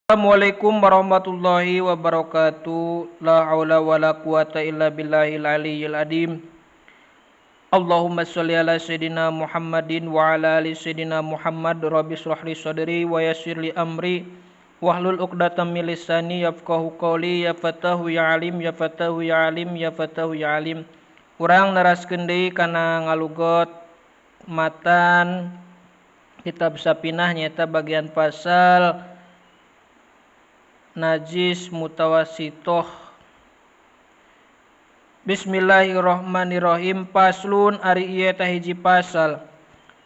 Assalamualaikum warahmatullahi wabarakatuh. La haula wala quwata illa billahil aliyyil adim. Allahumma sholli ala sayyidina Muhammadin wa ala ali sayyidina Muhammad. Rabbi shrah li sadri wa yassir li amri wahlul 'uqdatam min lisani yafqahu qawli. Ya Fatahu ya Alim, ya Fatahu ya Alim, ya Fatahu ya Alim. Urang naraskeun deui kana ngalugot matan kitab Sapinah nyaeta bagian pasal najis mutawasitoh. Bismillahirrahmanirrahim. Paslun ari ieu teh hiji pasal.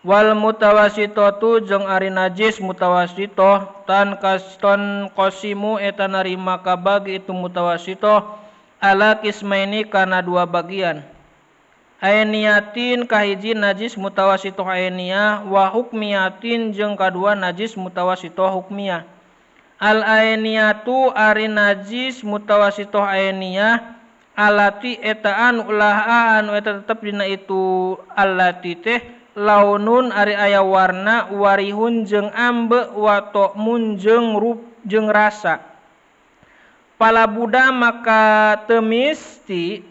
Wal mutawasitotu jeung ari najis mutawasitoh tan qasimu eta narima kabagi itu mutawasitoh ala kismaini kana dua bagian. Ainiyatin kahiji najis mutawasitoh ainiyah wa hukmiyatin jeung kadua najis mutawasitoh hukmiyah. Al-ainiyatu ari najis mutawasitoh ainiyah alati etaan ulah anu eta tetep dina itu alati teh launun ari aya warna warihun jeung ambe wa ta'mun jeung rup jeung rasa. Palabuda maka temisti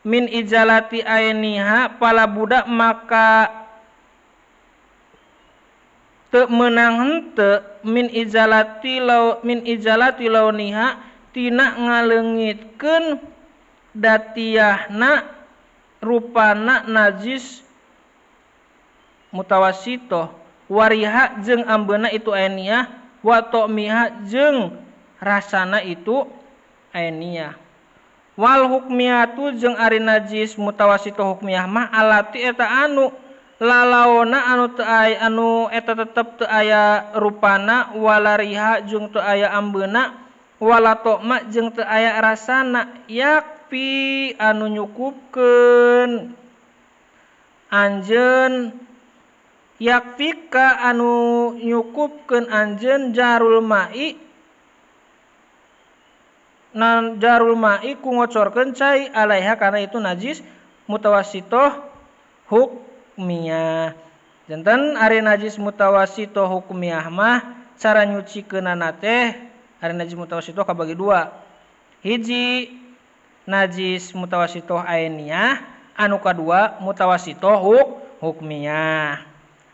min ijalati ainiha palabuda maka menang henteu min ijalati launiha tina ngaleungitkeun datiahna rupana najis mutawasitoh wariha jeung ambeuna itu ainiyah wa ta'miha jeung rasana itu ainiyah. Wal hukmiyatu jeung ari najis mutawasitoh hukmiyah mah alati eta anu lalaona anu teu aya anu eta tetep teu aya rupana walariha jeung teu aya ambeuna wala tokma jeung teu aya rasana yakfi anu nyukupkeun anjeun yakfika anu nyukupkeun anjeun jarul mai nan jarul mai ku ngocorkeun cai alaiha kana itu najis mutawasitoh hukmiyah. Janten ari najis mutawasitoh hukmiyah mah cara nyucikeunana teh ari najis mutawasitoh kabagi dua. Hiji najis mutawasitoh ainiyah, anu kadua mutawasitoh hukmiyah.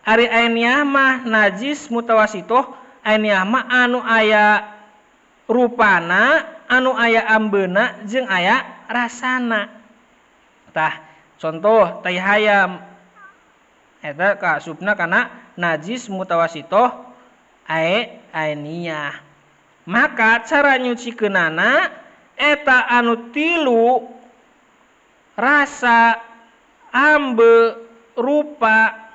Ari ainiyah mah najis mutawasitoh ainiyah mah anu aya rupana, anu aya ambeuna jeung aya rasana. Tah contoh tai hayam eta kaasupna kana najis mutawasitoh ainiyah. Maka cara nyucikeunana eta anu tilu rasa, ambe, rupa,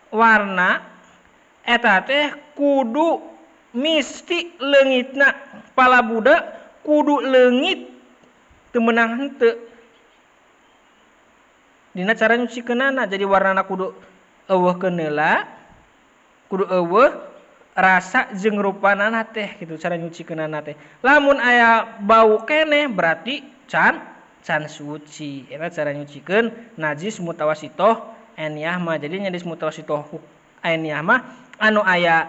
warna eta teh kudu misti leungitna palabuda kudu leungit teu meunang henteu dina cara nyucikeunana. Jadi warnana kudu eueuhkeun heula, kudu eueuh rasa jeung rupanana teh kitu cara nyucikeunana teh. Lamun aya bau keneh berarti can suci. Eta cara nyucikeun najis mutawasitoh ainiyah mah. Jadi najis mutawasitoh ainiyah mah anu aya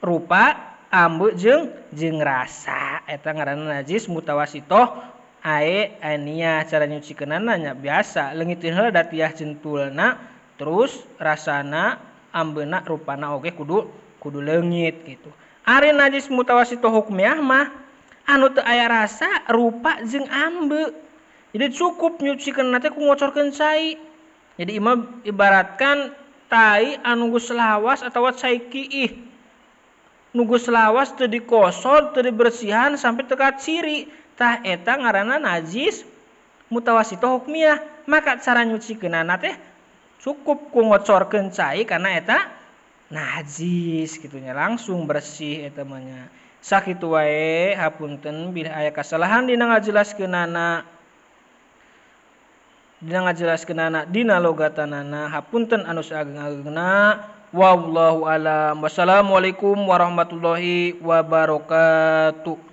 rupa, ambe jeung rasa eta ngaranna najis mutawasitoh ainiyah. Cara nyucikeunana nya biasa leungiteun heula datiah jentulna terus rasana, ambeuna, rupana oge kudu leungit gitu. Ari najis mutawasitoh hukmiyah mah anu teu aya rasa, rupa jeung ambe. Jadi cukup nyucikeunana teh ku ngocorkeun cai. Jadi imam ibaratkan tai anu geus lawas atawa cai kiih nugus lawas teu dikosod teu dibersihan sampai teu kaciri tah eta ngaranna najis mutawasitoh hukmiyah. Maka cara nyucikeunana teh cukup ku ngocorkeun cai kana eta najis kitunya langsung bersih eta mah nya. Sakitu wae hapunten bila aya kasalahan dina ngajelaskeunana dina logatanana hapunten anu saageng-agengna. Wallahu alam. Wassalamualaikum warahmatullahi wabarakatuh.